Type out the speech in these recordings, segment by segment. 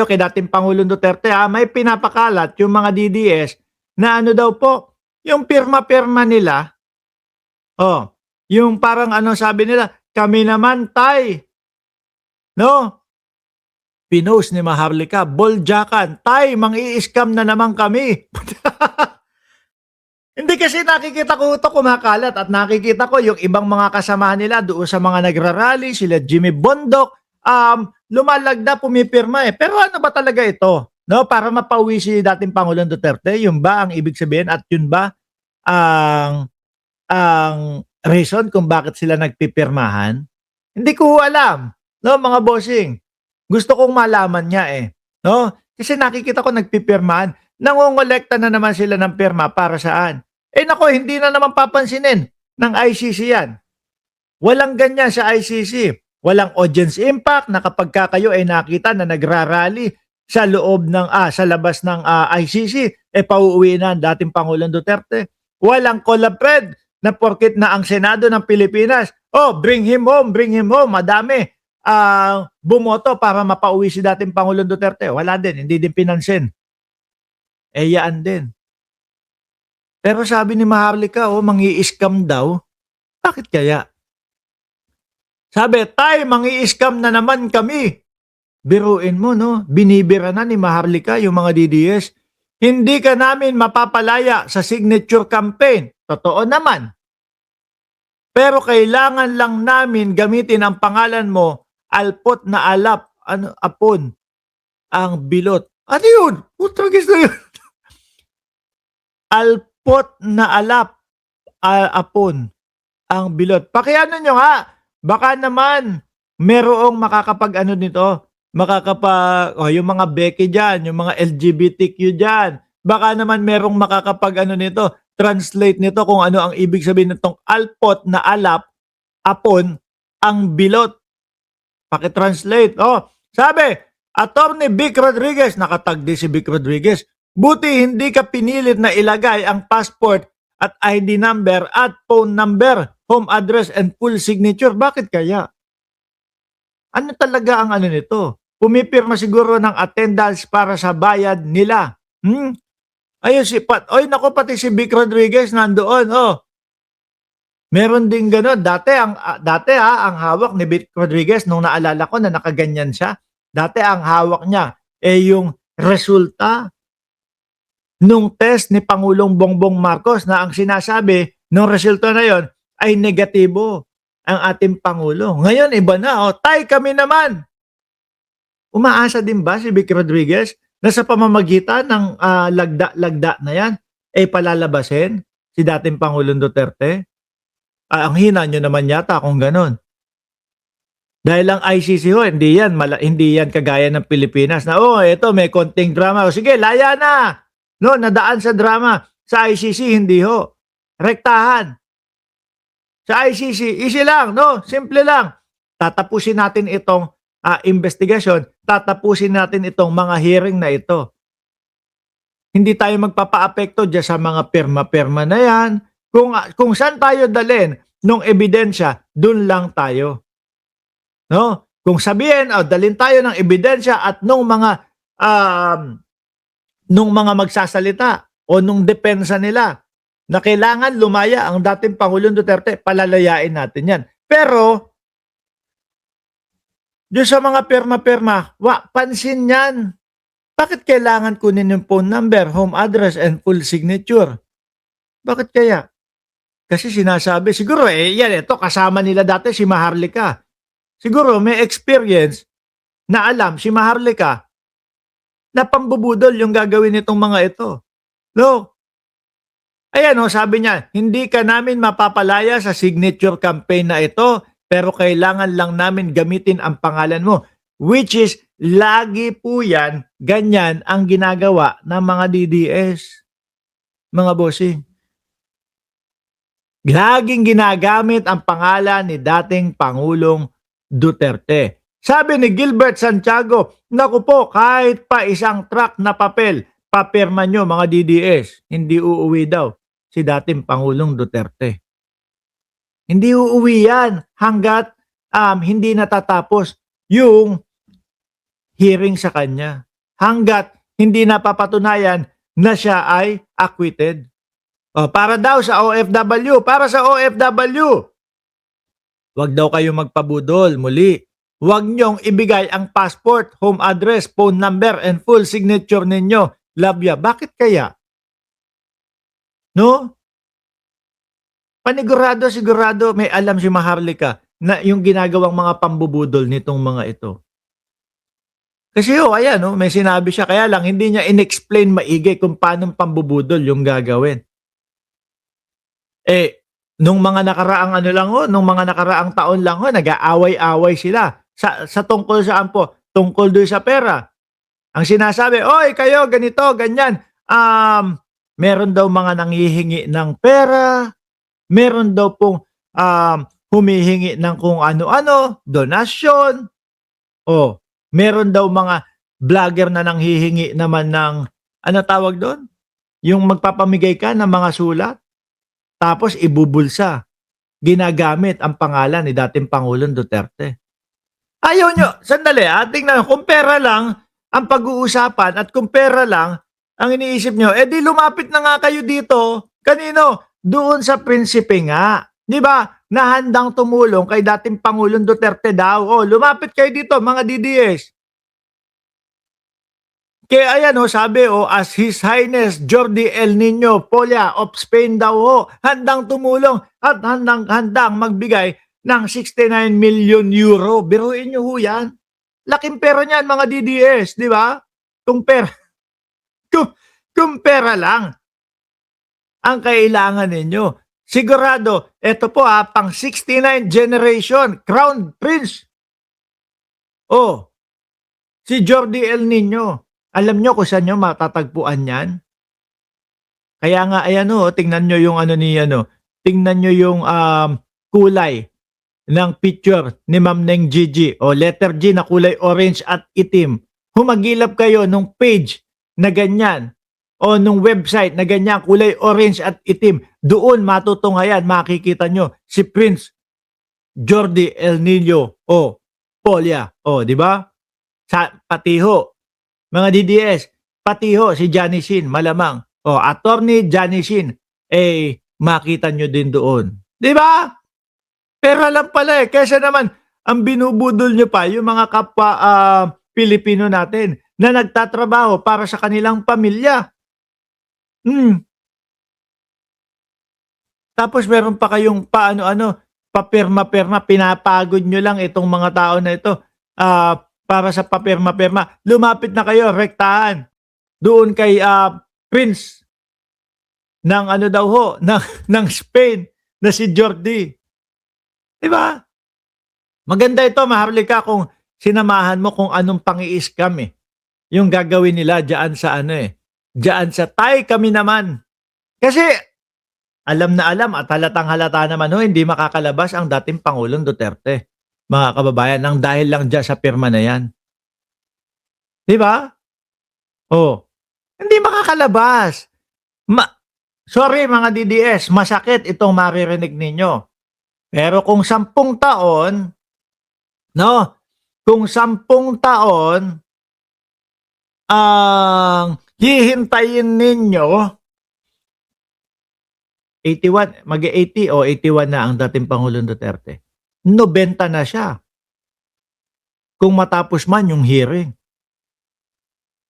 kay dating Pangulong Duterte, may pinapakalat yung mga DDS na ano daw po, yung pirma-pirma nila, yung parang ano sabi nila, kami naman tay, no? Pinost ni Maharlika, boljakan, tay, mang-i-scam na naman kami. Hindi kasi nakikita ko ito kumakalat at nakikita ko yung ibang mga kasama nila doon sa mga nagrarally, sila Jimmy Bondok, lumalagda, pumipirma eh. Pero ano ba talaga ito? No, para mapauwi si dating Pangulong Duterte, yun ba ang ibig sabihin at yun ba ang reason kung bakit sila nagpipirmahan? Hindi ko alam, no, mga bossing. Gusto kong malaman niya eh, no? Kasi nakikita ko nagpipirmahan, nangongolekta na naman sila ng pirma para saan? Eh nako, hindi na naman papansinin ng ICC yan. Walang ganyan sa ICC. Walang audience impact na kapag kayo ay nakita na nagrarally sa loob ng sa labas ng ICC, pauuwi na ang dating Pangulong Duterte. Walang collab-red na porkit na ang Senado ng Pilipinas, bring him home, madami bumoto para mapauwi si dating Pangulong Duterte. Wala din, hindi din pinansin. Yaan din. Pero sabi ni Maharlika, mangi-scam daw. Bakit kaya? Sabi, tay, mangi-scam na naman kami. Biruin mo, no? Binibira na ni Maharlika yung mga DDS. Hindi ka namin mapapalaya sa signature campaign. Totoo naman. Pero kailangan lang namin gamitin ang pangalan mo, alpot na alap, apon, ang bilot. Ano yun? Putagis na yun. Alpot na alap, apon, ang bilot. Pakiano nyo nga, baka naman merong makakapag nito, yung mga Becky dyan, yung mga LGBTQ dyan, baka naman merong makakapag nito, translate nito kung ano ang ibig sabihin nitong alpot na alap, apon, ang bilot. Paki-translate. Sabi, Attorney Vic Rodriguez, nakatag din si Vic Rodriguez, buti hindi ka pinilit na ilagay ang passport at ID number at phone number, home address and full signature. Bakit kaya? Ano talaga ang nito? Pumipirma siguro ng attendance para sa bayad nila. Ayun si nako, pati si Vic Rodriguez nandoon. Meron din gano'n. Dati ang hawak ni Vic Rodriguez nung naalala ko na nakaganyan siya. Dati ang hawak niya yung resulta nung test ni Pangulong Bongbong Marcos na ang sinasabi nung resulta na yon ay negatibo ang ating Pangulo. Ngayon iba na. Tay, kami naman. Umaasa din ba si Vic Rodriguez na sa pamamagitan ng lagda na yan palalabasin si dating Pangulong Duterte? Ang hina nyo naman yata kung ganon. Dahil ang ICC hindi yan kagaya ng Pilipinas na ito may konting drama. Sige, laya na. No, nadaan sa drama. Sa ICC hindi ho. Rektahan. Sa ICC, easy lang, no? Simple lang. Tatapusin natin itong investigasyon, tatapusin natin itong mga hearing na ito. Hindi tayo magpapa-apekto dyan sa mga pirma-pirma na yan. Kung saan tayo dalhin nung ebidensya, dun lang tayo. No? Kung sabihin, dalhin tayo ng ebidensya at nung mga magsasalita o nung depensa nila na kailangan lumaya ang dating Pangulong Duterte, palalayain natin yan. Pero, doon sa mga pirma-pirma, pansin yan. Bakit kailangan kunin yung phone number, home address, and full signature? Bakit kaya? Kasi sinasabi, siguro ito kasama nila dati si Maharlika. Siguro may experience na alam si Maharlika na pambubudol yung gagawin nitong mga ito. Look, ayan sabi niya, hindi ka namin mapapalaya sa signature campaign na ito, pero kailangan lang namin gamitin ang pangalan mo. Which is, lagi po yan, ganyan ang ginagawa ng mga DDS. Mga bossing. Laging ginagamit ang pangalan ni dating Pangulong Duterte. Sabi ni Gilbert Santiago, naku po, kahit pa isang track na papel, papirma nyo mga DDS, hindi uuwi daw si dating Pangulong Duterte. Hindi uuwi yan hanggat hindi natatapos yung hearing sa kanya. hangga't hindi napapatunayan na siya ay acquitted. Para daw sa OFW, para sa OFW, wag daw kayo magpabudol muli. Huwag niyong ibigay ang passport, home address, phone number, and full signature ninyo. Labya. Bakit kaya? No? Panigurado, sigurado may alam si Maharlika na yung ginagawang mga pambubudol nitong mga ito. Kasi ayan, may sinabi siya, kaya lang hindi niya in-explain maigi kung paano pambubudol yung gagawin. Nung mga nakaraang nung mga nakaraang taon lang nag-aaway-away sila sa tungkol saan po? Tungkol doon sa pera. Ang sinasabi, "Oy, kayo ganito, ganyan." Meron daw mga nanghihingi ng pera, meron daw pong humihingi ng kung ano-ano, donasyon. Meron daw mga vlogger na nanghihingi naman ng ano tawag doon? Yung magpapamigay ka ng mga sulat. Tapos ibubulsa. Ginagamit ang pangalan ni dating Pangulong Duterte. Ayaw nyo, sandali tingnan kung pera lang ang pag-uusapan at kung pera lang ang iniisip nyo, di lumapit na nga kayo dito. Kanino? Doon sa prinsipe nga. Di ba? Na handang tumulong kay dating Pangulong Duterte daw. Lumapit kayo dito mga DDS. Kaya ayan sabi as His Highness Jordi El Nino Polla of Spain daw handang tumulong at handang magbigay ng 69 million euro. Biruin nyo yan. Laking pera niyan mga DDS, di ba? Kung pera lang ang kailangan ninyo. Sigurado, ito po pang 69 generation, Crown Prince. Si Jordi El Nino. Alam nyo kung saan nyo matatagpuan yan? Kaya nga, ayan tingnan nyo yung tingnan nyo yung kulay ng picture ni Ma'am Neng Gigi. Letter G na kulay orange at itim. Humagilap kayo nung page na ganyan nung website na ganyan, kulay orange at itim. Doon matutunghayan, makikita nyo si Prince Jordi El Nino Polla. Di ba? Pati mga DDS, pati si Johnny Shin, malamang. Attorney Johnny Shin, makita nyo din doon. Di ba? Pera lang pala Kesa naman, ang binubudol nyo pa, yung mga kapwa Pilipino natin na nagtatrabaho para sa kanilang pamilya. Tapos meron pa kayong papirma-pirma, pinapagod nyo lang itong mga tao na ito. Para sa papirma-pirma, lumapit na kayo, rektahan. Doon kay Prince ng ng Spain na si Jordi. Diba? Maganda ito, Maharlika, kung sinamahan mo kung anong pang-i-scam yung gagawin nila diyan sa diyan sa Tay Kami Naman. Kasi alam na alam at halatang halata naman hindi makakalabas ang dating Pangulong Duterte. Mga kababayan, nang dahil lang dyan sa pirma na yan. Di ba? Hindi makakalabas. Sorry mga DDS, masakit itong maririnig ninyo. Pero kung 10 taon, kung 10 taon, ang hihintayin ninyo, 81, mag-80 81 na ang dating Pangulong Duterte. 90 na siya. Kung matapos man yung hearing.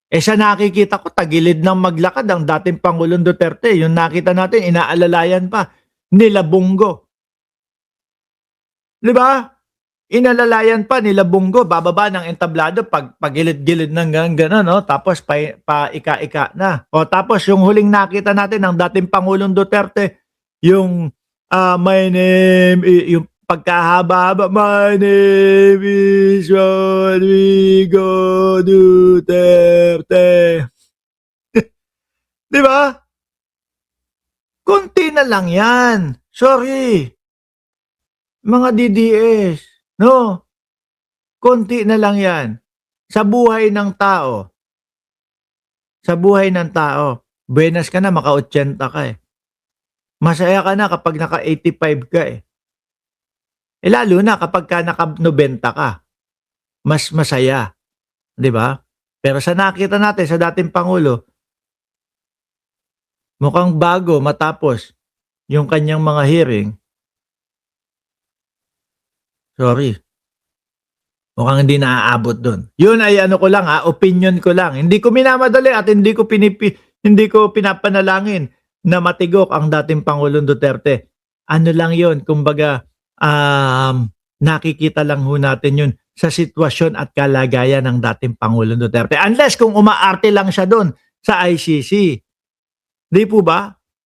Sa nakikita ko, tagilid ng maglakad ang dating Pangulong Duterte. Yung nakita natin, inaalalayan pa nila Bongo. Di ba? Inalalayan pa nila Bongo, bababa ng entablado, pagilid-gilid ng gano'n, tapos pa ika-ika na. Tapos yung huling nakita natin ng dating Pangulong Duterte, yung my name, yung pagkahaba-haba, my name is Rodrigo Duterte. Di ba? Kunti na lang yan. Sorry. Mga DDS. Kunti na lang yan. Sa buhay ng tao. Buenas ka na, maka-80 ka Masaya ka na kapag naka-85 ka lalo na kapag ka naka-90 ka. Mas masaya. Di ba? Pero sa nakita natin sa dating Pangulo, mukhang bago matapos yung kanyang mga hearing, sorry, mukhang hindi naaabot dun. Yun ay ano ko lang opinion ko lang. Hindi ko minamadali at hindi ko pinapanalangin na matigok ang dating Pangulong Duterte. Ano lang yun, kumbaga, nakikita lang ho natin yun sa sitwasyon at kalagayan ng dating Pangulong Duterte. Unless kung umaarte lang siya doon sa ICC. Di po ba?